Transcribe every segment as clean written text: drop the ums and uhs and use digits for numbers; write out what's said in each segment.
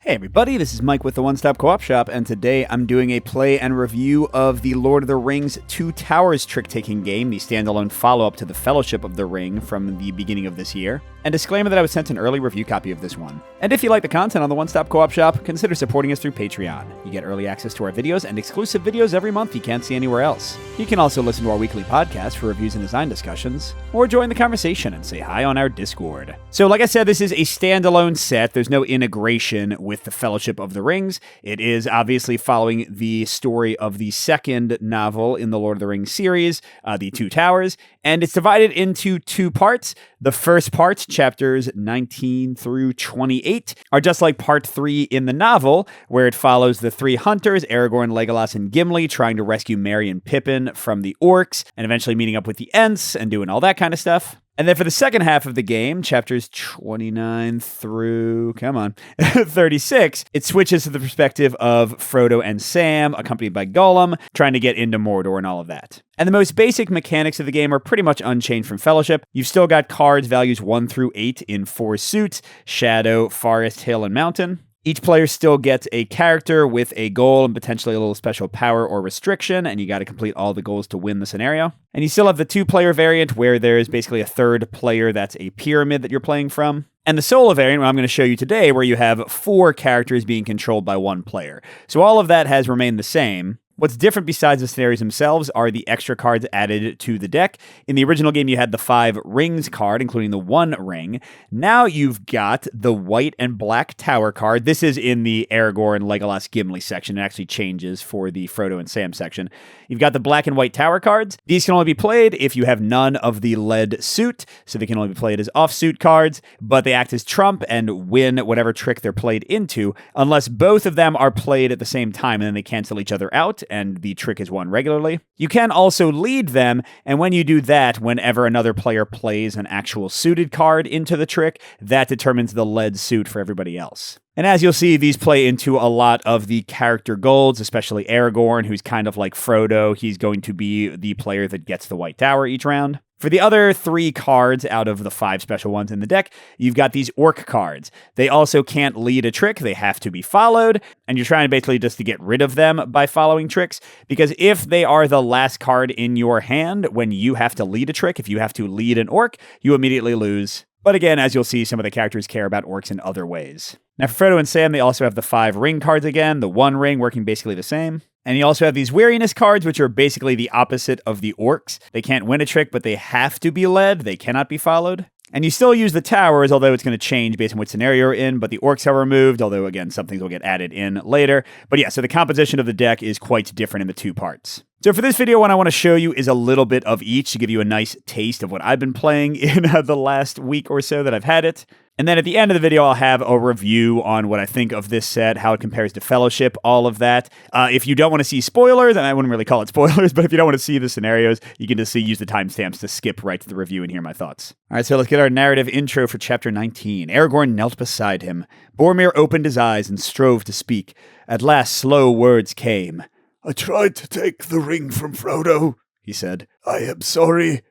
Hey everybody, this is Mike with the One Stop Co-op Shop, and today I'm doing a play and review of the Lord of the Rings Two Towers trick-taking game, the standalone follow-up to the Fellowship of the Ring from the beginning of this year. And disclaimer that I was sent an early review copy of this one. And if you like the content on the One Stop Co-op Shop, consider supporting us through Patreon. You get early access to our videos and exclusive videos every month you can't see anywhere else. You can also listen to our weekly podcast for reviews and design discussions, or join the conversation and say hi on our Discord. So like I said, this is a standalone set. There's no integration with the Fellowship of the Rings. It is obviously following the story of the second novel in the Lord of the Rings series, The Two Towers, and it's divided into two parts. The first part, chapters 19 through 28, are just like part 3 in the novel, where it follows the three hunters, Aragorn, Legolas, and Gimli, trying to rescue Merry and Pippin from the orcs, and eventually meeting up with the Ents and doing all that kind of stuff. And then for the second half of the game, chapters 29 through, 36, it switches to the perspective of Frodo and Sam, accompanied by Gollum, trying to get into Mordor and all of that. And the most basic mechanics of the game are pretty much unchanged from Fellowship. You've still got cards values 1 through 8 in 4 suits: Shadow, Forest, Hill, and Mountain. Each player still gets a character with a goal and potentially a little special power or restriction, and you got to complete all the goals to win the scenario. And you still have the 2-player variant where there's basically a third player that's a pyramid that you're playing from. And the solo variant, what I'm going to show you today, where you have 4 characters being controlled by 1 player. So all of that has remained the same. What's different besides the scenarios themselves are the extra cards added to the deck. In the original game, you had the 5 rings card, including the 1 ring. Now you've got the white and black tower card. This is in the Aragorn, Legolas, Gimli section. It actually changes for the Frodo and Sam section. You've got the black and white tower cards. These can only be played if you have none of the lead suit, so they can only be played as offsuit cards, but they act as trump and win whatever trick they're played into, unless both of them are played at the same time, and then they cancel each other out, and the trick is won regularly. You can also lead them, and when you do that, whenever another player plays an actual suited card into the trick, that determines the lead suit for everybody else. And as you'll see, these play into a lot of the character goals, especially Aragorn, who's kind of like Frodo. He's going to be the player that gets the White Tower each round. For the other 3 cards out of the 5 special ones in the deck, you've got these orc cards. They also can't lead a trick. They have to be followed, and you're trying basically just to get rid of them by following tricks, because if they are the last card in your hand when you have to lead a trick, if you have to lead an orc, you immediately lose. But again, as you'll see, some of the characters care about orcs in other ways. Now for Frodo and Sam, they also have the 5 ring cards again, the 1 ring working basically the same. And you also have these weariness cards, which are basically the opposite of the orcs. They can't win a trick, but they have to be led. They cannot be followed. And you still use the towers, although it's going to change based on which scenario you're in, but the orcs are removed, although again, some things will get added in later. But yeah, so the composition of the deck is quite different in the 2 parts. So for this video, what I want to show you is a little bit of each to give you a nice taste of what I've been playing in the last week or so that I've had it. And then at the end of the video, I'll have a review on what I think of this set, how it compares to Fellowship, all of that. If you don't want to see spoilers, and I wouldn't really call it spoilers, but if you don't want to see the scenarios, you can just use the timestamps to skip right to the review and hear my thoughts. All right, so let's get our narrative intro for Chapter 19. Aragorn knelt beside him. Boromir opened his eyes and strove to speak. At last, slow words came. "I tried to take the ring from Frodo," he said. "I am sorry.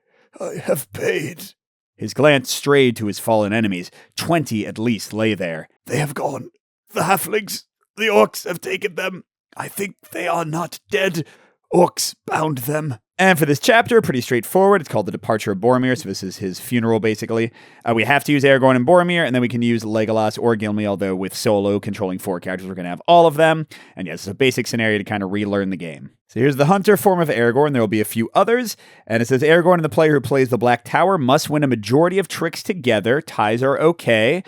I have paid." His glance strayed to his fallen enemies. 20 at least lay there. "They have gone. The halflings, the orcs have taken them. I think they are not dead. Orcs bound them." And for this chapter, pretty straightforward. It's called The Departure of Boromir, so this is his funeral, basically. We have to use Aragorn and Boromir, and then we can use Legolas or Gimli, although with Solo controlling 4 characters, we're going to have all of them. And yes, it's a basic scenario to kind of relearn the game. So here's the hunter form of Aragorn. There will be a few others. And it says, Aragorn and the player who plays the Black Tower must win a majority of tricks together. Ties are okay.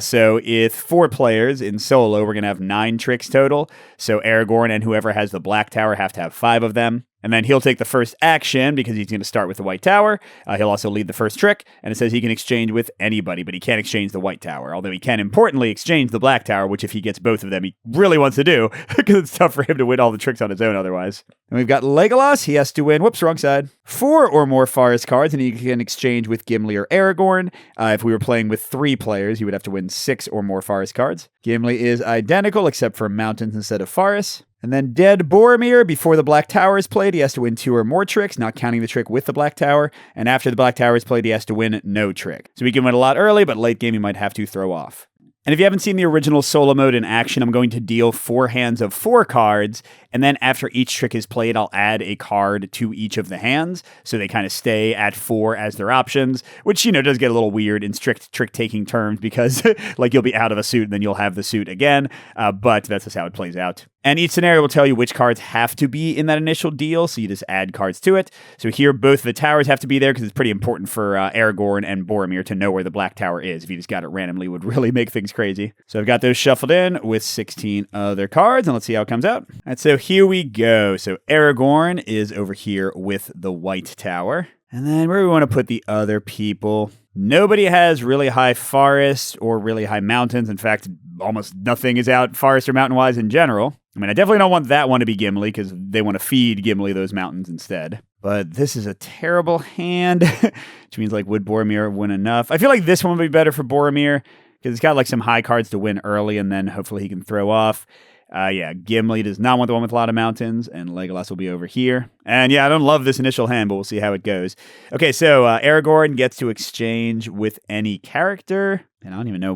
So if 4 players in Solo, we're going to have 9 tricks total. So Aragorn and whoever has the Black Tower have to have 5 of them. And then he'll take the first action because he's going to start with the White Tower. He'll also lead the first trick. And it says he can exchange with anybody, but he can't exchange the White Tower. Although he can, importantly, exchange the Black Tower, which if he gets both of them, he really wants to do because it's tough for him to win all the tricks on his own otherwise. And we've got Legolas. He has to win, wrong side, 4 or more forest cards, and he can exchange with Gimli or Aragorn. If we were playing with 3 players, he would have to win 6 or more forest cards. Gimli is identical, except for mountains instead of forests. And then dead Boromir, before the Black Tower is played, he has to win 2 or more tricks, not counting the trick with the Black Tower. And after the Black Tower is played, he has to win no trick. So he can win a lot early, but late game he might have to throw off. And if you haven't seen the original solo mode in action, I'm going to deal 4 hands of 4 cards, and then after each trick is played, I'll add a card to each of the hands, so they kind of stay at 4 as their options, which, does get a little weird in strict trick-taking terms, because, you'll be out of a suit, and then you'll have the suit again, but that's just how it plays out. And each scenario will tell you which cards have to be in that initial deal, so you just add cards to it. So here, both the towers have to be there, because it's pretty important for Aragorn and Boromir to know where the black tower is. If you just got it randomly, it would really make things crazy. So I've got those shuffled in with 16 other cards, and let's see how it comes out. All right, so here we go. So Aragorn is over here with the white tower. And then where we want to put the other people. Nobody has really high forests or really high mountains. In fact, almost nothing is out forest or mountain-wise in general. I mean, I definitely don't want that one to be Gimli, because they want to feed Gimli those mountains instead. But this is a terrible hand, which means, would Boromir win enough? I feel like this one would be better for Boromir, because it's got, some high cards to win early, and then hopefully he can throw off. Gimli does not want the one with a lot of mountains, and Legolas will be over here. And I don't love this initial hand, but we'll see how it goes. Okay, so Aragorn gets to exchange with any character, and I don't even know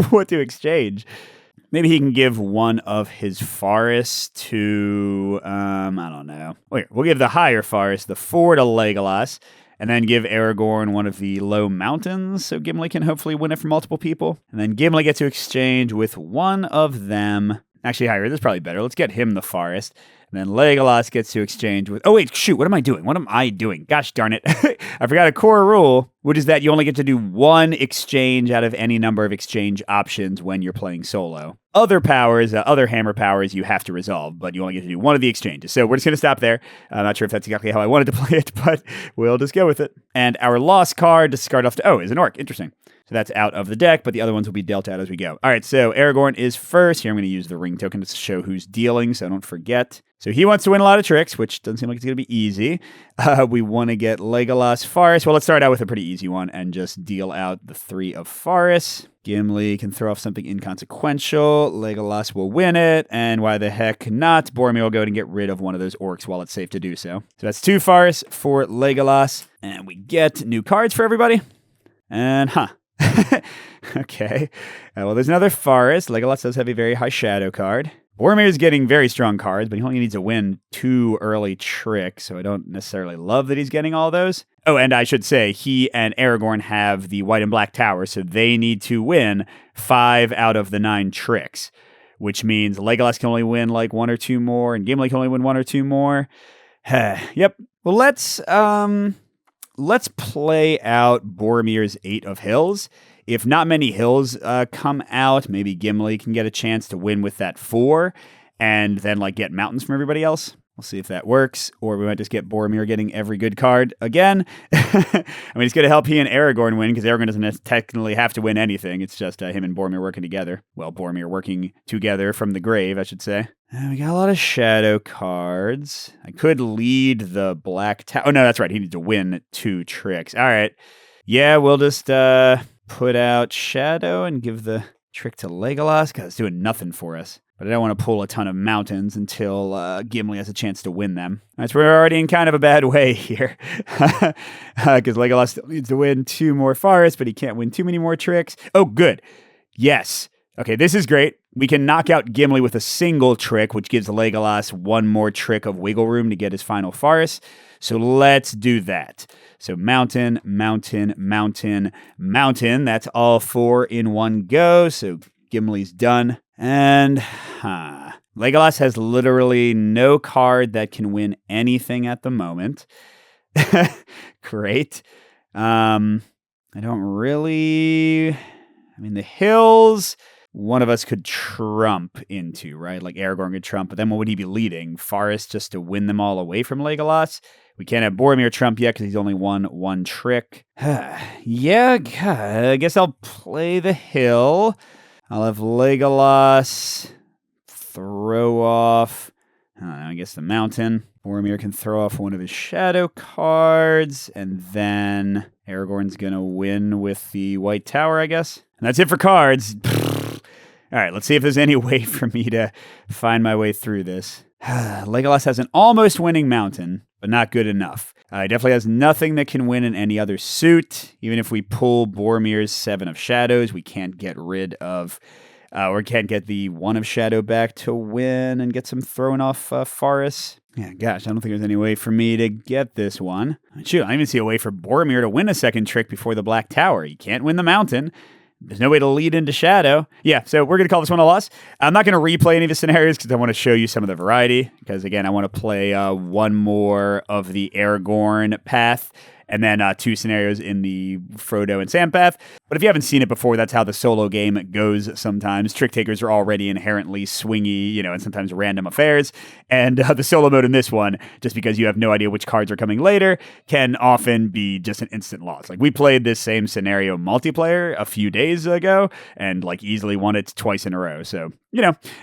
what to exchange. Maybe he can give one of his forests to, I don't know. Wait, we'll give the higher forest, the 4 to Legolas, and then give Aragorn one of the low mountains, so Gimli can hopefully win it from multiple people. And then Gimli gets to exchange with one of them. Actually, higher. This is probably better. Let's get him the forest. And then Legolas gets to exchange with... Oh, wait, shoot. What am I doing? Gosh darn it. I forgot a core rule, which is that you only get to do 1 exchange out of any number of exchange options when you're playing solo. Other powers, other hammer powers, you have to resolve, but you only get to do 1 of the exchanges. So we're just going to stop there. I'm not sure if that's exactly how I wanted to play it, but we'll just go with it. And our lost card to discard off to... Oh, is an orc. Interesting. So that's out of the deck, but the other ones will be dealt out as we go. All right, so Aragorn is first. Here I'm going to use the ring token to show who's dealing, so I don't forget. So he wants to win a lot of tricks, which doesn't seem like it's going to be easy. We want to get Legolas Forest. Well, let's start out with a pretty easy one and just deal out the 3 of Forest. Gimli can throw off something inconsequential. Legolas will win it, and why the heck not? Boromir will go and get rid of one of those orcs while it's safe to do so. So that's 2 Forests for Legolas, and we get new cards for everybody. And, okay. Well, there's another forest. Legolas does have a very high shadow card. Boromir is getting very strong cards, but he only needs to win 2 early tricks, so I don't necessarily love that he's getting all those. Oh, and I should say, he and Aragorn have the white and black tower, so they need to win 5 out of the 9 tricks, which means Legolas can only win 1 or 2 more, and Gimli can only win 1 or 2 more. Yep. Well, let's play out Boromir's 8 of Hills. If not many hills come out, maybe Gimli can get a chance to win with that 4 and then get mountains from everybody else. We'll see if that works, or we might just get Boromir getting every good card again. I mean, it's going to help he and Aragorn win, because Aragorn doesn't technically have to win anything. It's just him and Boromir working together. Well, Boromir working together from the grave, I should say. We got a lot of shadow cards. I could lead the black tower. Oh, no, that's right. He needs to win 2 tricks. All right. Yeah, we'll just put out shadow and give the trick to Legolas, because it's doing nothing for us. But I don't want to pull a ton of mountains until Gimli has a chance to win them. That's we're already in kind of a bad way here. Because Legolas still needs to win 2 more forests, but he can't win too many more tricks. Oh, good. Yes. Okay, this is great. We can knock out Gimli with a single trick, which gives Legolas 1 more trick of wiggle room to get his final forest. So let's do that. So mountain, mountain, mountain, mountain. That's all 4 in one go. So Gimli's done. And Legolas has literally no card that can win anything at the moment. Great. I don't really... I mean, the hills, one of us could trump into, right? Aragorn could trump, but then what would he be leading? Forest just to win them all away from Legolas? We can't have Boromir trump yet because he's only won 1 trick. Yeah, I guess I'll play the hill. I'll have Legolas throw off, I guess, the mountain. Boromir can throw off one of his shadow cards, and then Aragorn's going to win with the white tower, I guess. And that's it for cards. All right, let's see if there's any way for me to find my way through this. Legolas has an almost winning mountain, but not good enough. He definitely has nothing that can win in any other suit. Even if we pull Boromir's 7 of Shadows, we can't get rid of, or can't get the 1 of Shadow back to win and get some thrown off Forest. Yeah, gosh, I don't think there's any way for me to get this one. Shoot, I don't even see a way for Boromir to win a second trick before the Black Tower. He can't win the mountain. There's no way to lead into Shadow. Yeah, so we're going to call this one a loss. I'm not going to replay any of the scenarios because I want to show you some of the variety. Because, again, I want to play one more of the Aragorn path and then 2 scenarios in the Frodo and Sam path. But if you haven't seen it before, that's how the solo game goes sometimes. Trick takers are already inherently swingy, and sometimes random affairs. And the solo mode in this one, just because you have no idea which cards are coming later, can often be just an instant loss. Like, we played this same scenario multiplayer a few days ago and, easily won it twice in a row. So,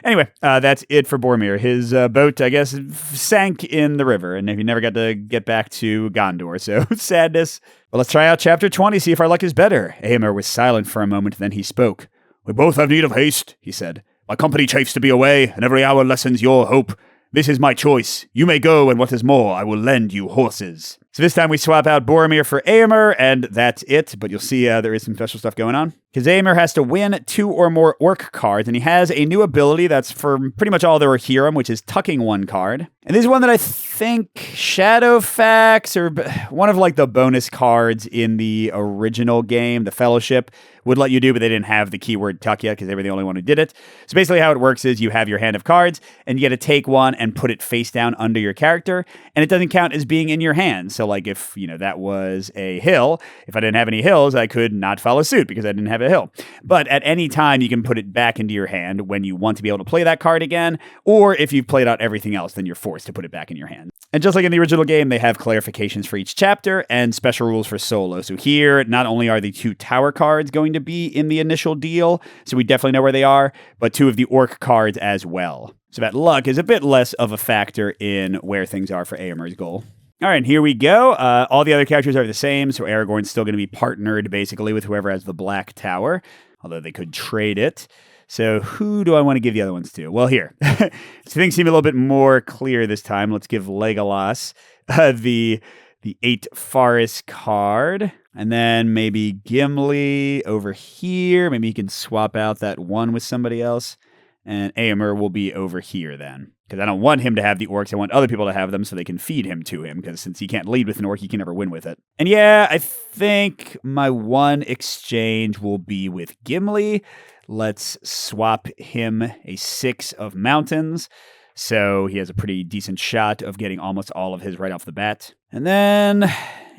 anyway, that's it for Boromir. His boat, I guess, sank in the river, and he never got to get back to Gondor, so sadness. Well, let's try out Chapter 20, see if our luck is better. Eomer was silent for a moment, then he spoke. We both have need of haste, he said. My company chafes to be away, and every hour lessens your hope. This is my choice. You may go, and what is more, I will lend you horses. So this time we swap out Boromir for Eomer, and that's it. But you'll see there is some special stuff going on. Because Eomer has to win 2 or more orc cards, and he has a new ability that's for pretty much all the Rohirrim, which is tucking 1 card. And this is one that I think Shadowfax, or one of the bonus cards in the original game, the Fellowship, would let you do, but they didn't have the keyword tuck yet because they were the only one who did it. So basically how it works is you have your hand of cards, and you get to take one and put it face down under your character, and it doesn't count as being in your hand. So if, that was a hill, if I didn't have any hills, I could not follow suit because I didn't have a hill. But at any time, you can put it back into your hand when you want to be able to play that card again, or if you've played out everything else, then you're forced to put it back in your hand. And just like in the original game, they have clarifications for each chapter and special rules for solo. So here, not only are the 2 tower cards going to be in the initial deal, so we definitely know where they are, but 2 of the orc cards as well. So that luck is a bit less of a factor in where things are for Eomer's goal. All right, here we go. All the other characters are the same, so Aragorn's still going to be partnered basically with whoever has the Black Tower, although they could trade it. So who do I want to give the other ones to? Well, here. So things seem a little bit more clear this time. Let's give Legolas the 8 Forest card. And then maybe Gimli over here. Maybe he can swap out that 1 with somebody else. And Eomer will be over here then. Because I don't want him to have the orcs. I want other people to have them so they can feed him to him. Because since he can't lead with an orc, he can never win with it. And yeah, I think my 1 exchange will be with Gimli. Let's swap him a 6 of mountains. So he has a pretty decent shot of getting almost all of his right off the bat. And then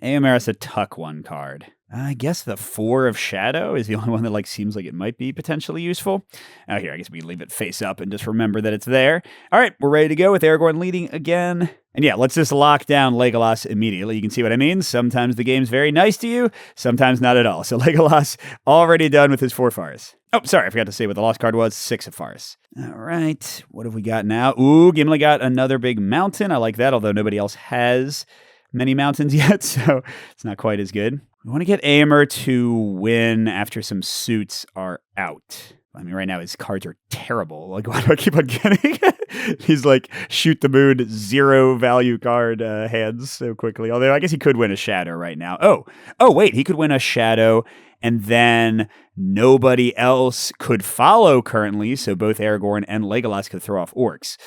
Eomer has to tuck 1 card. I guess the 4 of Shadow is the only one that seems like it might be potentially useful. Here, I guess we leave it face up and just remember that it's there. All right, we're ready to go with Aragorn leading again. And yeah, let's just lock down Legolas immediately. You can see what I mean. Sometimes the game's very nice to you, sometimes not at all. So Legolas already done with his 4 forests. Oh, sorry, I forgot to say what the lost card was. 6 of forests. All right, what have we got now? Ooh, Gimli got another big mountain. I like that, although nobody else has many mountains yet, so it's not quite as good. We want to get Eomer to win after some suits are out. I mean, right now his cards are terrible. Why do I keep on getting He's shoot the moon, 0 value card hands so quickly. Although I guess he could win a shadow right now. Oh, wait, he could win a shadow and then nobody else could follow currently. So both Aragorn and Legolas could throw off orcs.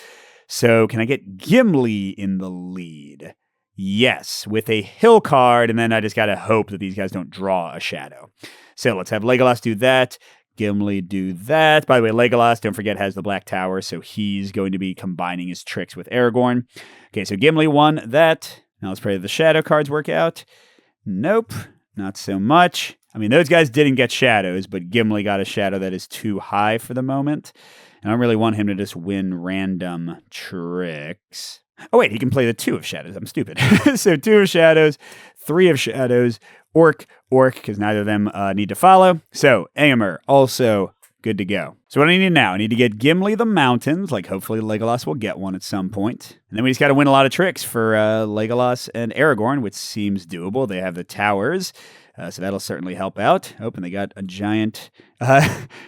So can I get Gimli in the lead? Yes, with a hill card, and then I just gotta hope that these guys don't draw a shadow. So let's have Legolas do that, Gimli do that. By the way, Legolas, don't forget, has the Black Tower, so he's going to be combining his tricks with Aragorn. Okay, so Gimli won that. Now let's pray that the shadow cards work out. Nope, not so much. I mean, those guys didn't get shadows, but Gimli got a shadow that is too high for the moment. And I don't really want him to just win random tricks. Oh, wait, he can play the 2 of shadows. I'm stupid. So 2 of shadows, 3 of shadows, orc, because neither of them need to follow. So Eomer, also good to go. So what do I need now? I need to get Gimli the mountains. Hopefully Legolas will get one at some point. And then we just got to win a lot of tricks for Legolas and Aragorn, which seems doable. They have the towers. So that'll certainly help out. Oh, and they got a giant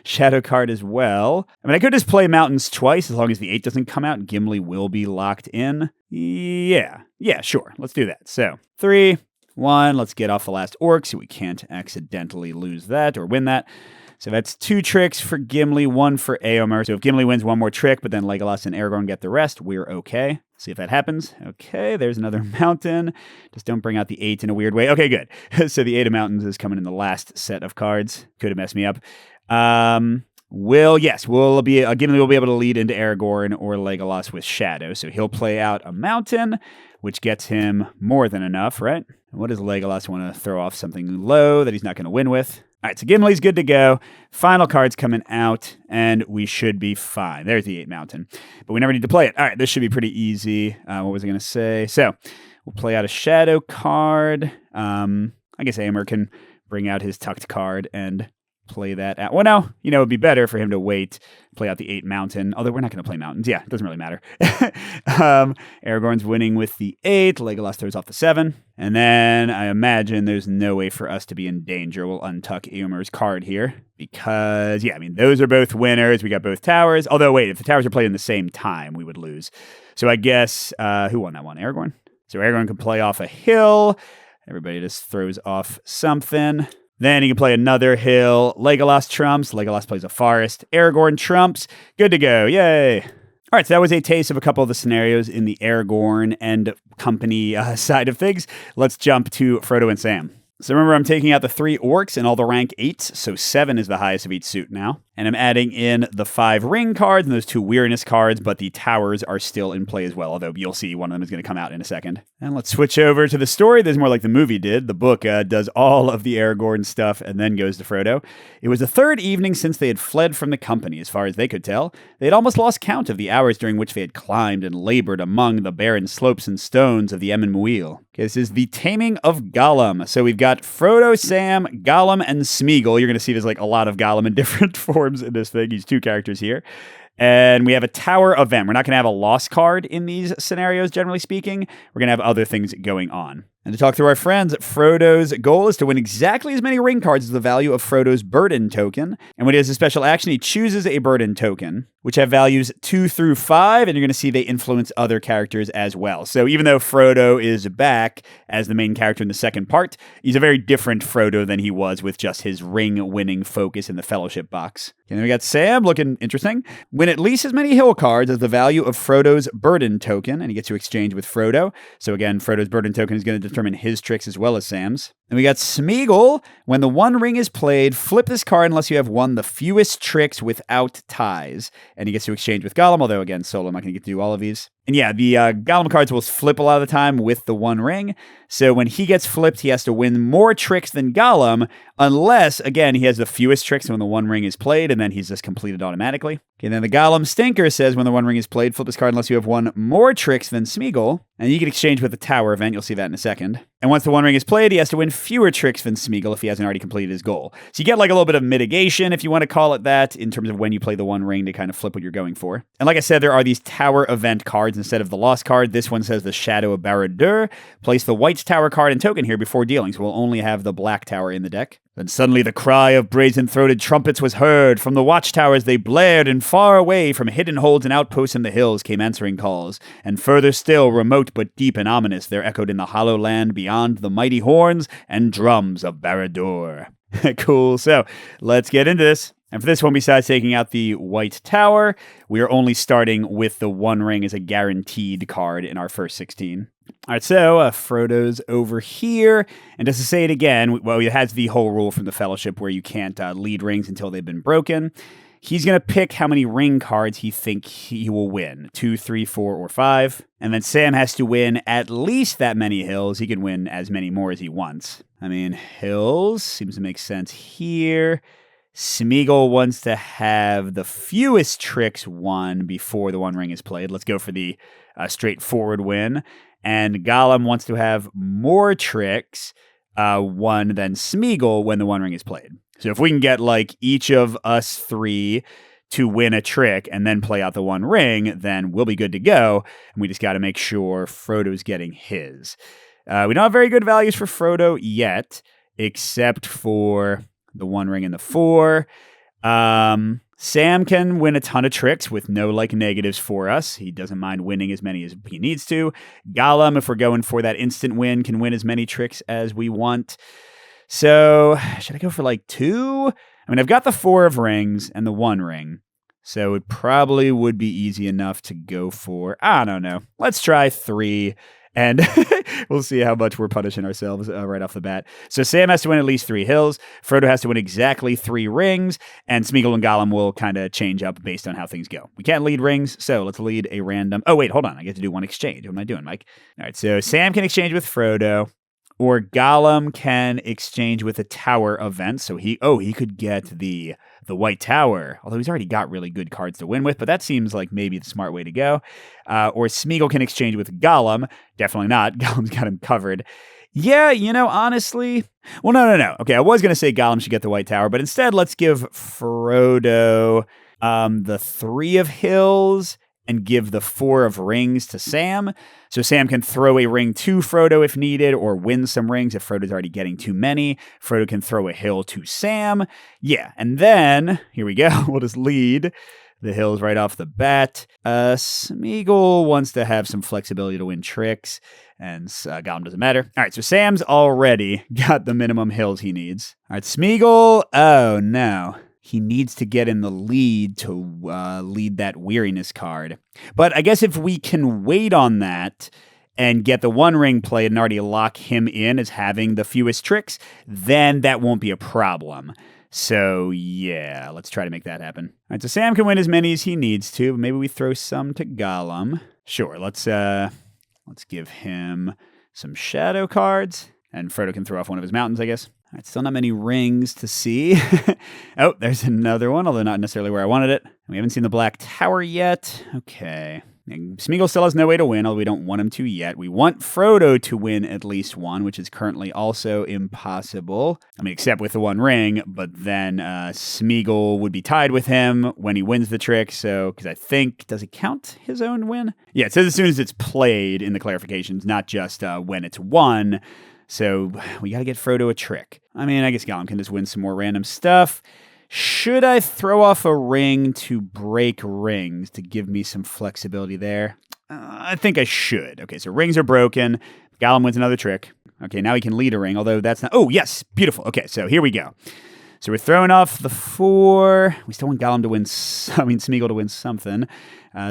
shadow card as well. I mean, I could just play mountains twice as long as the 8 doesn't come out. Gimli will be locked in. Yeah. Yeah, sure. Let's do that. So 3, 1. Let's get off the last orc so we can't accidentally lose that or win that. So that's 2 tricks for Gimli, 1 for Éomer. So if Gimli wins 1 more trick, but then Legolas and Aragorn get the rest, we're okay. See if that happens. Okay, there's another mountain. Just don't bring out the 8 in a weird way. Okay, good. So the 8 of mountains is coming in the last set of cards. Could have messed me up. Gimli will be able to lead into Aragorn or Legolas with Shadow. So he'll play out a mountain, which gets him more than enough, right? And what does Legolas want to throw off? Something low that he's not going to win with. All right, so Gimli's good to go. Final card's coming out, and we should be fine. There's the 8 mountain. But we never need to play it. All right, this should be pretty easy. What was I going to say? So we'll play out a Shadow card. I guess Éomer can bring out his tucked card and play that out. Well, no, it'd be better for him to wait, play out the 8 mountain. Although we're not going to play mountains. Yeah, it doesn't really matter. Aragorn's winning with the 8. Legolas throws off the 7. And then I imagine there's no way for us to be in danger. We'll untuck Éomer's card here because, those are both winners. We got both towers. Although, wait, if the towers are played in the same time, we would lose. So I guess, who won that one? Aragorn? So Aragorn can play off a hill. Everybody just throws off something. Then he can play another hill. Legolas trumps. Legolas plays a forest. Aragorn trumps. Good to go. Yay. All right, so that was a taste of a couple of the scenarios in the Aragorn and company side of things. Let's jump to Frodo and Sam. So remember, I'm taking out the 3 orcs and all the rank 8s, so 7 is the highest of each suit now. And I'm adding in the 5 ring cards and those 2 weirdness cards, but the towers are still in play as well, although you'll see one of them is going to come out in a second. And let's switch over to the story. This is more like the movie did. The book does all of the Aragorn stuff and then goes to Frodo. It was the 3rd evening since they had fled from the company, as far as they could tell. They had almost lost count of the hours during which they had climbed and labored among the barren slopes and stones of the Emyn Muil. Okay, this is the Taming of Gollum. So we've got Frodo, Sam, Gollum, and Smeagol. You're going to see there's like a lot of Gollum in different forms in this thing. He's 2 characters here. And we have a tower event. We're not going to have a lost card in these scenarios, generally speaking. We're going to have other things going on. And to talk through our friends, Frodo's goal is to win exactly as many ring cards as the value of Frodo's burden token. And when he has a special action, he chooses a burden token, which have values 2 through 5, and you're going to see they influence other characters as well. So even though Frodo is back as the main character in the second part, he's a very different Frodo than he was with just his ring-winning focus in the Fellowship box. And then we got Sam, looking interesting. Win at least as many hill cards as the value of Frodo's burden token, and he gets to exchange with Frodo. So again, Frodo's burden token is going to determine his tricks as well as Sam's. And we got Smeagol. When the 1 ring is played, flip this card unless you have won the fewest tricks without ties. And he gets to exchange with Gollum, although again, solo, I'm not going to get to do all of these. And yeah, the Gollum cards will flip a lot of the time with the 1 ring. So when he gets flipped, he has to win more tricks than Gollum, unless, again, he has the fewest tricks when the 1 ring is played, and then he's just completed automatically. Okay, then the Gollum stinker says when the 1 ring is played, flip this card unless you have won more tricks than Smeagol. And you can exchange with the tower event. You'll see that in a second. And once the 1 ring is played, he has to win fewer tricks than Smeagol if he hasn't already completed his goal. So you get like a little bit of mitigation, if you want to call it that, in terms of when you play the 1 ring to kind of flip what you're going for. And like I said, there are these tower event cards instead of the lost card. This one says the Shadow of Barad-dûr. Place the white tower card and token here before dealing, so we'll only have the black tower in the deck. Then suddenly the cry of brazen-throated trumpets was heard. From the watchtowers they blared, and far away from hidden holds and outposts in the hills came answering calls. And further still, remote but deep and ominous, there echoed in the hollow land beyond the mighty horns and drums of Barad-dûr. Cool, so let's get into this. And for this one, besides taking out the white tower, we are only starting with the 1 ring as a guaranteed card in our first 16. All right, so Frodo's over here. And just to say it again, well, it has the whole rule from the Fellowship where you can't lead rings until they've been broken. He's going to pick how many ring cards he thinks he will win, 2, 3, 4, or 5. And then Sam has to win at least that many hills. He can win as many more as he wants. I mean, hills seems to make sense here. Smeagol wants to have the fewest tricks won before the 1 ring is played. Let's go for the straightforward win. And Gollum wants to have more tricks won than Smeagol when the 1 ring is played. So if we can get like each of us 3 to win a trick and then play out the 1 ring, then we'll be good to go. And we just got to make sure Frodo's getting his. We don't have very good values for Frodo yet, except for the 1 ring and the 4. Sam can win a ton of tricks with no negatives for us. He doesn't mind winning as many as he needs to. Gollum, if we're going for that instant win, can win as many tricks as we want. So should I go for 2? I mean, I've got the 4 of rings and the 1 ring. So it probably would be easy enough to go for, I don't know. Let's try 3. And we'll see how much we're punishing ourselves right off the bat. So Sam has to win at least 3 hills. Frodo has to win exactly 3 rings. And Smeagol and Gollum will kind of change up based on how things go. We can't lead rings, so let's lead a random... Oh, wait, hold on. I get to do 1 exchange. What am I doing, Mike? All right, so Sam can exchange with Frodo. Or Gollum can exchange with a tower event. So he could get the White Tower, although he's already got really good cards to win with, but that seems like maybe the smart way to go. Or Smeagol can exchange with Gollum. Definitely not. Gollum's got him covered. Yeah, honestly... Well, no. Okay, I was going to say Gollum should get the White Tower, but instead let's give Frodo the 3 of hills and give the 4 of rings to Sam. So Sam can throw a ring to Frodo if needed, or win some rings if Frodo's already getting too many. Frodo can throw a hill to Sam. Yeah, and then, here we go, we'll just lead the hills right off the bat. Smeagol wants to have some flexibility to win tricks, and Gollum doesn't matter. All right, so Sam's already got the minimum hills he needs. All right, Smeagol, oh no. He needs to get in the lead to lead that weariness card. But I guess if we can wait on that and get the 1 ring played and already lock him in as having the fewest tricks, then that won't be a problem. So yeah, let's try to make that happen. All right, so Sam can win as many as he needs to, but maybe we throw some to Gollum. Sure, let's give him some shadow cards, and Frodo can throw off one of his mountains, I guess. All right, still not many rings to see. Oh, there's another one, although not necessarily where I wanted it. We haven't seen the Black Tower yet. Okay. And Smeagol still has no way to win, although we don't want him to yet. We want Frodo to win at least 1, which is currently also impossible. I mean, except with the 1 ring, but then Smeagol would be tied with him when he wins the trick. So, because I think, does it count his own win? Yeah, it says as soon as it's played in the clarifications, not just when it's won. So we got to get Frodo a trick. I mean, I guess Gollum can just win some more random stuff. Should I throw off a ring to break rings to give me some flexibility there? I think I should. Okay, so rings are broken. Gollum wins another trick. Okay, now he can lead a ring, although that's not... Oh, yes, beautiful. Okay, so here we go. So we're throwing off the 4. We still want Gollum to win... Smeagol to win something.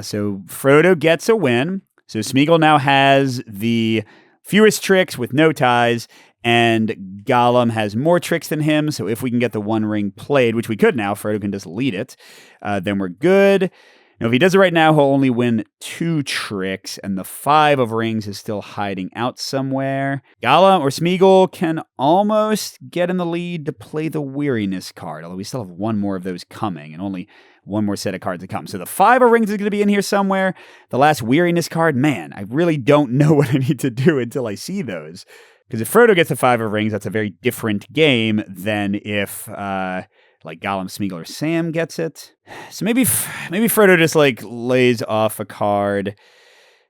So Frodo gets a win. So Smeagol now has the fewest tricks with no ties, and Gollum has more tricks than him, so if we can get the 1 ring played, which we could now, Frodo can just lead it, then we're good. Now, if he does it right now, he'll only win 2 tricks, and the 5 of rings is still hiding out somewhere. Gollum or Smeagol can almost get in the lead to play the weariness card, although we still have 1 more of those coming, and only 1 more set of cards to come. So the 5 of rings is going to be in here somewhere. The last weariness card, man, I really don't know what I need to do until I see those. Because if Frodo gets the 5 of rings, that's a very different game than if, Gollum, Smeagol, or Sam gets it. So maybe Frodo just, lays off a card.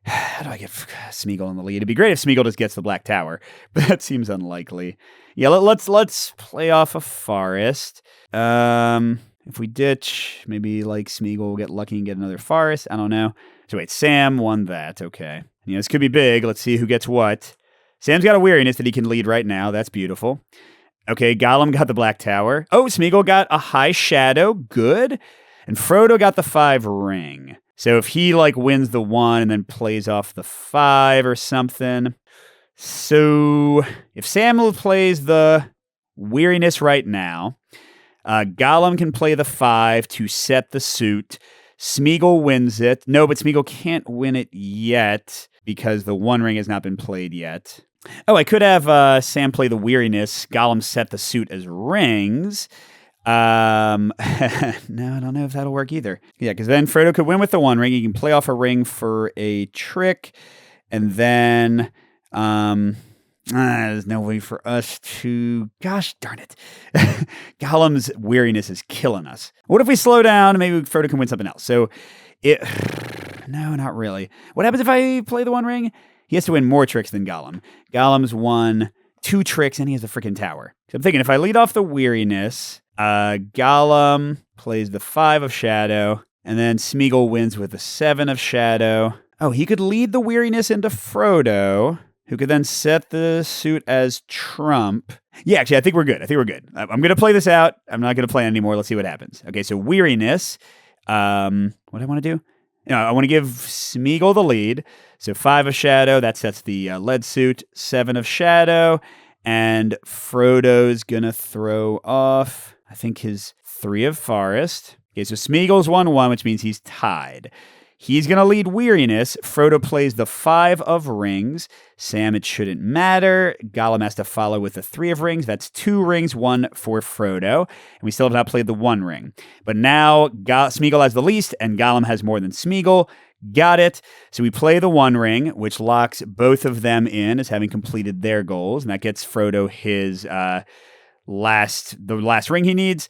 How do I get Smeagol in the lead? It'd be great if Smeagol just gets the Black Tower, but that seems unlikely. Yeah, let's play off a forest. If we ditch, maybe, Smeagol will get lucky and get another forest. I don't know. So wait, Sam won that. Okay. This could be big. Let's see who gets what. Sam's got a weariness that he can lead right now. That's beautiful. Okay, Gollum got the Black Tower. Oh, Smeagol got a high shadow. Good. And Frodo got the 5 ring. So if he, wins the 1 and then plays off the 5 or something. So if Sam plays the weariness right now, Gollum can play the 5 to set the suit. Smeagol wins it. No, but Smeagol can't win it yet because the 1 ring has not been played yet. Oh, I could have Sam play the weariness. Gollum set the suit as rings. No, I don't know if that'll work either. Yeah, because then Frodo could win with the 1 ring. He can play off a ring for a trick. And then there's no way for us to... Gosh darn it. Gollum's weariness is killing us. What if we slow down and maybe Frodo can win something else? So no, not really. What happens if I play the 1 ring? He has to win more tricks than Gollum. Gollum's won 2 tricks and he has the freaking tower. So I'm thinking if I lead off the weariness, Gollum plays the 5 of shadow, and then Smeagol wins with the 7 of shadow. Oh, he could lead the weariness into Frodo, who could then set the suit as trump. Yeah, actually, I think we're good. I'm going to play this out. I'm not going to play anymore. Let's see what happens. Okay, so weariness. What do I want to do? I want to give Smeagol the lead. So 5 of shadow, that sets the lead suit. 7 of shadow, and Frodo's going to throw off, I think, his 3 of forest. Okay, so Smeagol's 1-1, which means he's tied. He's going to lead weariness. Frodo plays the 5 of rings. Sam, it shouldn't matter. Gollum has to follow with the 3 of rings. That's 2 rings, 1 for Frodo. And we still have not played the 1 ring. But now Smeagol has the least, and Gollum has more than Smeagol. Got it. So we play the 1 ring, which locks both of them in as having completed their goals. And that gets Frodo his the last ring he needs.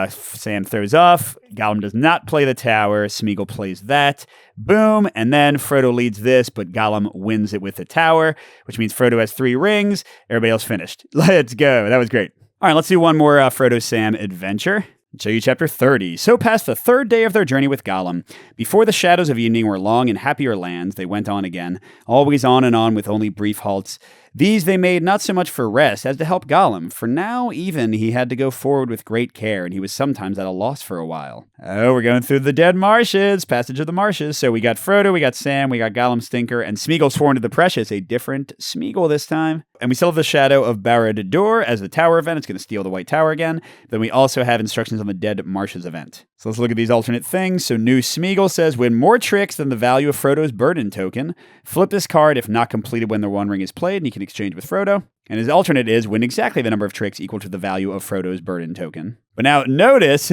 Sam throws off. Gollum does not play the tower. Smeagol plays that. Boom. And then Frodo leads this, but Gollum wins it with the tower, which means Frodo has 3 rings. Everybody else finished. Let's go. That was great. All right, let's do one more Frodo-Sam adventure. Show you chapter 30. So passed the 3rd day of their journey with Gollum. Before the shadows of evening were long in happier lands, they went on again, always on and on with only brief halts. These they made not so much for rest as to help Gollum, for now even he had to go forward with great care, and he was sometimes at a loss for a while. Oh, we're going through the dead marshes, passage of the marshes. So we got Frodo, we got Sam, we got Gollum, Stinker, and Smeagol sworn to the Precious, a different Smeagol this time. And we still have the shadow of Barad-dûr as the tower event. It's going to steal the White Tower again. Then we also have instructions on the Dead Marshes event. So let's look at these alternate things. So new Smeagol says, win more tricks than the value of Frodo's burden token. Flip this card if not completed when the 1 ring is played, and you can exchange with Frodo. And his alternate is win exactly the number of tricks equal to the value of Frodo's burden token. But now notice,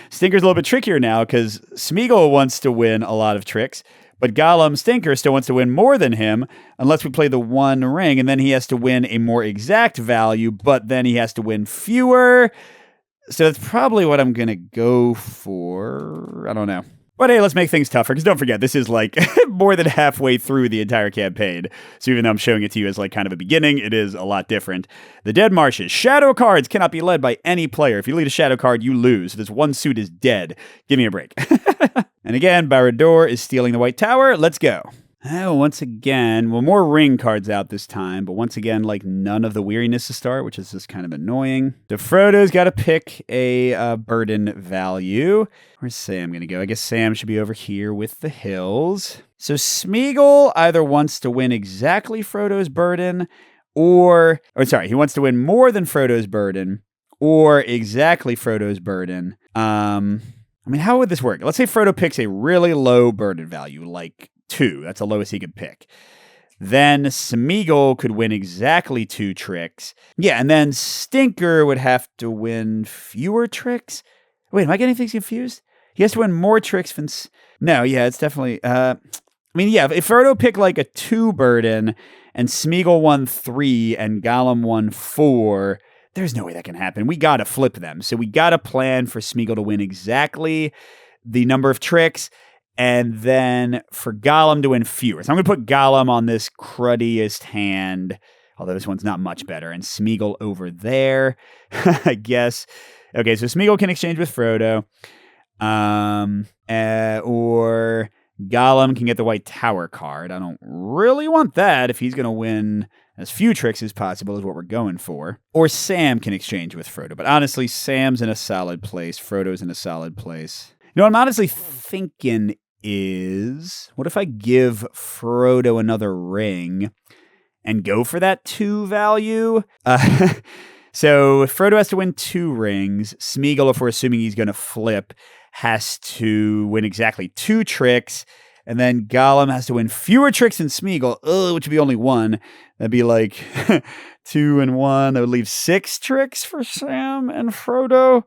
Stinker's a little bit trickier now because Smeagol wants to win a lot of tricks, but Gollum, Stinker, still wants to win more than him unless we play the 1 ring, and then he has to win a more exact value, but then he has to win fewer. So that's probably what I'm going to go for. I don't know. But hey, let's make things tougher, because don't forget, this is like more than halfway through the entire campaign. So even though I'm showing it to you as like kind of a beginning, it is a lot different. The Dead Marshes. Shadow cards cannot be led by any player. If you lead a shadow card, you lose. This 1 suit is dead. Give me a break. And again, Barad-dûr is stealing the White Tower. Let's go. Oh, once again, well, more ring cards out this time, but once again, like none of the weariness to start, which is just kind of annoying. So Frodo's got to pick a burden value. Where's Sam going to go? I guess Sam should be over here with the hills. So Smeagol either wants to win exactly Frodo's burden he wants to win more than Frodo's burden or exactly Frodo's burden. How would this work? Let's say Frodo picks a really low burden value, like 2. That's the lowest he could pick. Then Smeagol could win exactly 2 tricks. Yeah, and then Stinker would have to win fewer tricks. Wait, am I getting things confused? He has to win more tricks than... No, yeah, it's definitely... if Frodo picked like a 2 burden and Smeagol won 3 and Gollum won 4... There's no way that can happen. We got to flip them. So we got to plan for Smeagol to win exactly the number of tricks, and then for Gollum to win fewer. So I'm going to put Gollum on this cruddiest hand, although this one's not much better, and Smeagol over there, I guess. Okay, so Smeagol can exchange with Frodo, or Gollum can get the White Tower card. I don't really want that if he's going to win as few tricks as possible is what we're going for. Or Sam can exchange with Frodo. But honestly, Sam's in a solid place. Frodo's in a solid place. You know what I'm honestly thinking is, what if I give Frodo another ring and go for that 2 value? So if Frodo has to win 2 rings, Smeagol, if we're assuming he's going to flip, has to win exactly 2 tricks. And then Gollum has to win fewer tricks than Smeagol, which would be only 1. That'd be like 2 and 1. That would leave 6 tricks for Sam and Frodo.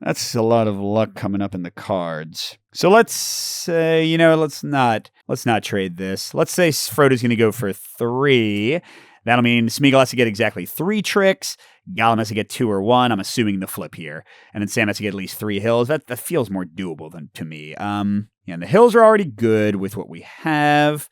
That's a lot of luck coming up in the cards. So let's say, let's not trade this. Let's say Frodo's going to go for 3. That'll mean Smeagol has to get exactly 3 tricks. Gollum has to get 2 or 1. I'm assuming the flip here. And then Sam has to get at least 3 hills. That feels more doable than to me. And the hills are already good with what we have.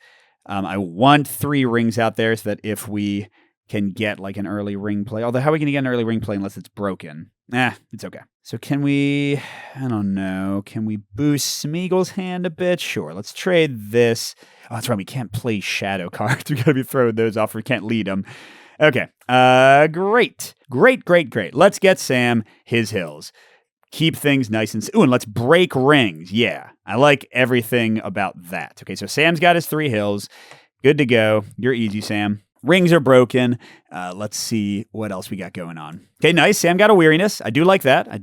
I want 3 rings out there so that if we can get like an early ring play, although how are we going to get an early ring play unless it's broken? It's okay. So can we, I don't know, can we boost Smeagol's hand a bit? Sure, let's trade this. Oh, that's right, we can't play shadow cards. We gotta be throwing those off. We can't lead them. Okay, great. Let's get Sam his hills. Keep things nice and... Ooh, and let's break rings. Yeah, I like everything about that. Okay, so Sam's got his 3 hills. Good to go. You're easy, Sam. Rings are broken. Let's see what else we got going on. Okay, nice. Sam got a weariness. I do like that. We're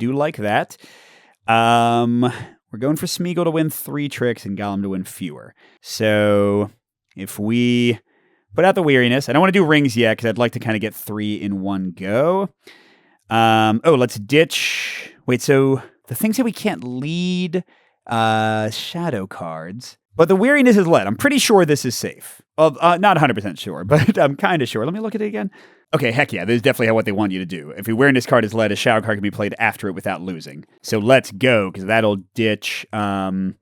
going for Smeagol to win 3 tricks and Gollum to win fewer. So if we put out the weariness, I don't want to do rings yet because I'd like to kind of get 3 in one go. Let's ditch... Wait, so the things that we can't lead shadow cards... But the weariness is led. I'm pretty sure this is safe. Well, not 100% sure, but I'm kind of sure. Let me look at it again. Okay, heck yeah, this is definitely what they want you to do. If a weariness card is led, a shadow card can be played after it without losing. So let's go, because that'll ditch Gollum's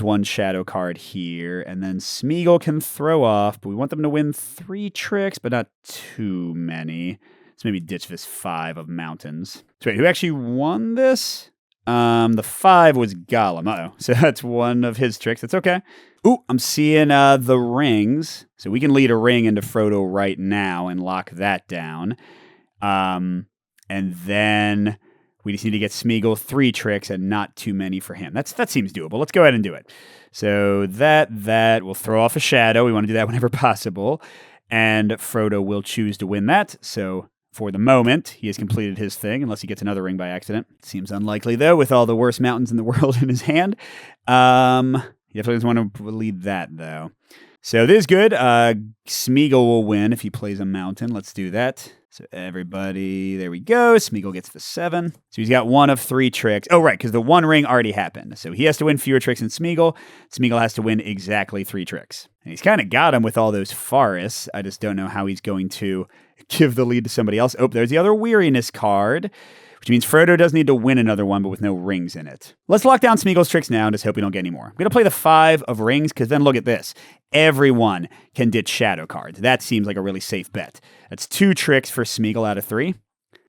1 shadow card here, and then Smeagol can throw off, but we want them to win 3 tricks, but not too many. Let's maybe ditch this 5 of mountains. So wait, who actually won this? The 5 was Gollum. Uh-oh. So that's one of his tricks. That's okay. Ooh, I'm seeing the rings. So we can lead a ring into Frodo right now and lock that down. And then we just need to get Smeagol 3 tricks and not too many for him. That seems doable. Let's go ahead and do it. So that we'll throw off a shadow. We want to do that whenever possible. And Frodo will choose to win that. So... For the moment, he has completed his thing, unless he gets another ring by accident. Seems unlikely, though, with all the worst mountains in the world in his hand. He definitely doesn't want to lead that, though. So this is good. Smeagol will win if he plays a mountain. Let's do that. So everybody, there we go. Smeagol gets the 7. So he's got 1 of 3 tricks. Oh, right, because the 1 ring already happened. So he has to win fewer tricks than Smeagol. Smeagol has to win exactly 3 tricks. And he's kind of got him with all those forests. I just don't know how he's going to give the lead to somebody else. Oh, there's the other weariness card, which means Frodo does need to win another one, but with no rings in it. Let's lock down Smeagol's tricks now and just hope we don't get any more. I'm going to play the 5 of rings, because then look at this. Everyone can ditch shadow cards. That seems like a really safe bet. That's 2 tricks for Smeagol out of 3.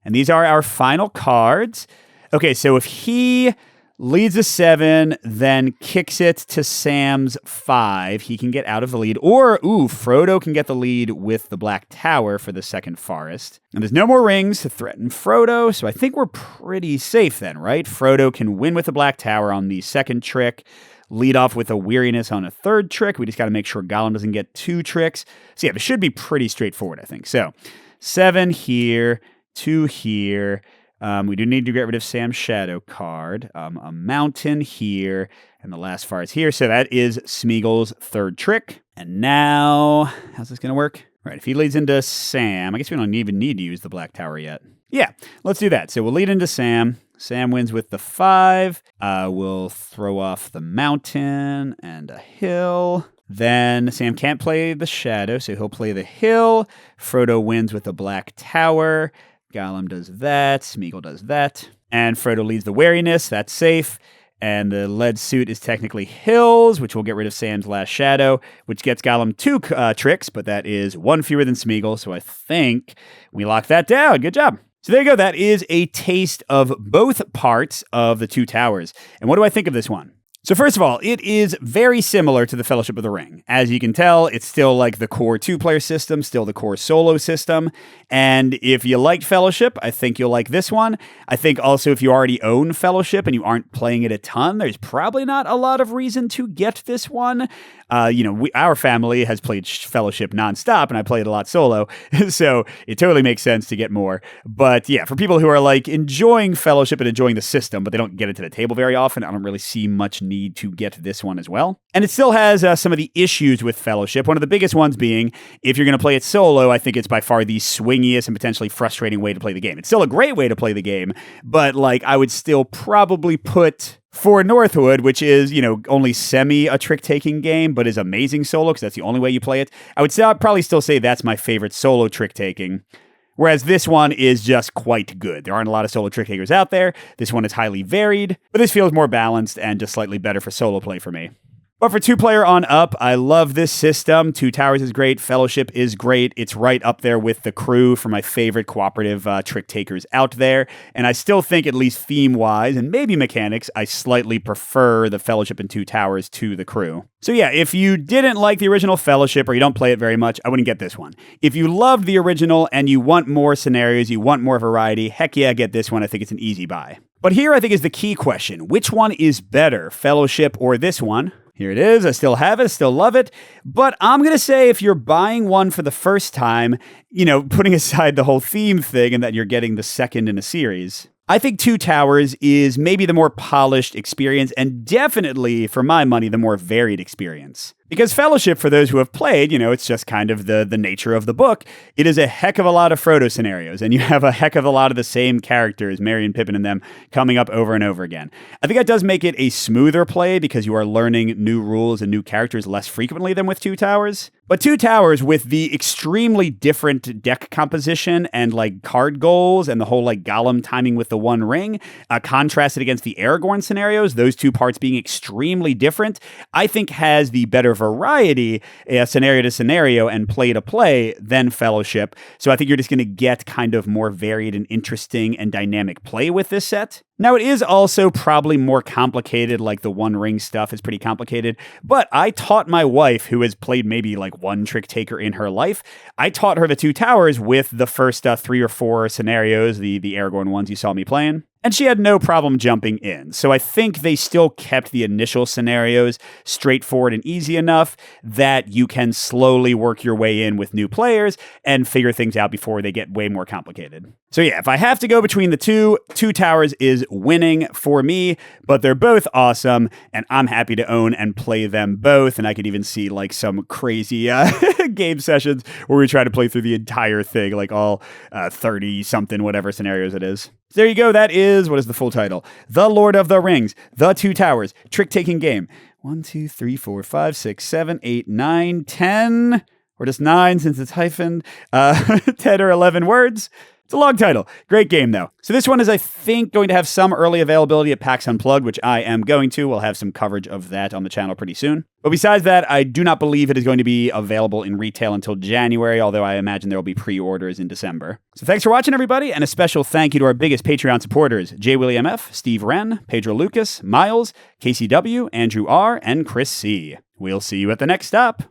And these are our final cards. Okay, so if he leads a 7, then kicks it to Sam's 5, he can get out of the lead. Or, Frodo can get the lead with the Black Tower for the second forest. And there's no more rings to threaten Frodo, so I think we're pretty safe then, right? Frodo can win with the Black Tower on the second trick, lead off with a weariness on a third trick. We just got to make sure Gollum doesn't get 2 tricks. So yeah, this should be pretty straightforward, I think. So 7 here, 2 here. We do need to get rid of Sam's shadow card. A mountain here, and the last far is here. So that is Smeagol's 3rd trick. And now, how's this going to work? Right, if he leads into Sam, I guess we don't even need to use the Black Tower yet. Yeah, let's do that. So we'll lead into Sam. Sam wins with the 5. We'll throw off the mountain and a hill. Then Sam can't play the shadow, so he'll play the hill. Frodo wins with the Black Tower. Gollum does that. Smeagol does that. And Frodo leads the wariness. That's safe. And the lead suit is technically hills, which will get rid of Sam's last shadow, which gets Gollum 2 tricks, but that is 1 fewer than Smeagol. So I think we lock that down. Good job. So there you go. That is a taste of both parts of the 2 towers. And what do I think of this one? So first of all, it is very similar to the Fellowship of the Ring. As you can tell, it's still like the core 2-player system, still the core solo system. And if you liked Fellowship, I think you'll like this one. I think also if you already own Fellowship and you aren't playing it a ton, there's probably not a lot of reason to get this one. Our family has played Fellowship nonstop, and I played a lot solo, so it totally makes sense to get more. But yeah, for people who are like enjoying Fellowship and enjoying the system, but they don't get it to the table very often, I don't really see much need to get this one as well. And it still has some of the issues with Fellowship. One of the biggest ones being, if you're going to play it solo, I think it's by far the swingiest and potentially frustrating way to play the game. It's still a great way to play the game, but like I would still probably put for Northwood, which is, only a trick-taking game, but is amazing solo because that's the only way you play it. I'd probably still say that's my favorite solo trick-taking, whereas this one is just quite good. There aren't a lot of solo trick-takers out there. This one is highly varied, but this feels more balanced and just slightly better for solo play for me. But for 2-player on up, I love this system. Two Towers is great. Fellowship is great. It's right up there with the Crew for my favorite cooperative trick takers out there. And I still think, at least theme-wise and maybe mechanics, I slightly prefer the Fellowship and Two Towers to the Crew. So yeah, if you didn't like the original Fellowship or you don't play it very much, I wouldn't get this one. If you loved the original and you want more scenarios, you want more variety, heck yeah, get this one. I think it's an easy buy. But here I think is the key question. Which one is better, Fellowship or this one? Here it is. I still have it. Still love it. But I'm going to say if you're buying one for the first time, putting aside the whole theme thing and that you're getting the second in a series, I think Two Towers is maybe the more polished experience and definitely, for my money, the more varied experience. Because Fellowship, for those who have played, it's just kind of the nature of the book. It is a heck of a lot of Frodo scenarios, and you have a heck of a lot of the same characters, Merry and Pippin and them, coming up over and over again. I think that does make it a smoother play because you are learning new rules and new characters less frequently than with Two Towers. But Two Towers, with the extremely different deck composition and card goals and the whole Gollum timing with the One Ring, contrasted against the Aragorn scenarios, those two parts being extremely different, I think has the better variety, scenario to scenario and play to play than Fellowship. So I think you're just going to get kind of more varied and interesting and dynamic play with this set. Now, it is also probably more complicated, the One Ring stuff is pretty complicated, but I taught my wife, who has played maybe one trick taker in her life, I taught her the Two Towers with the first 3 or 4 scenarios, the Aragorn ones you saw me playing. And she had no problem jumping in. So I think they still kept the initial scenarios straightforward and easy enough that you can slowly work your way in with new players and figure things out before they get way more complicated. So yeah, if I have to go between the two, Two Towers is winning for me, but they're both awesome, and I'm happy to own and play them both. And I could even see some crazy game sessions where we try to play through the entire thing, all 30-something, whatever scenarios it is. So there you go. That is, what is the full title? The Lord of the Rings, The Two Towers, trick-taking game. 1, 2, 3, 4, 5, 6, 7, 8, 9, 10, or just 9 since it's hyphened, 10 or 11 words. It's a long title. Great game, though. So this one is, I think, going to have some early availability at PAX Unplugged, which I am going to. We'll have some coverage of that on the channel pretty soon. But besides that, I do not believe it is going to be available in retail until January, although I imagine there will be pre-orders in December. So thanks for watching, everybody, and a special thank you to our biggest Patreon supporters, J. William F., Steve Wren, Pedro Lucas, Miles, KCW, Andrew R., and Chris C. We'll see you at the next stop.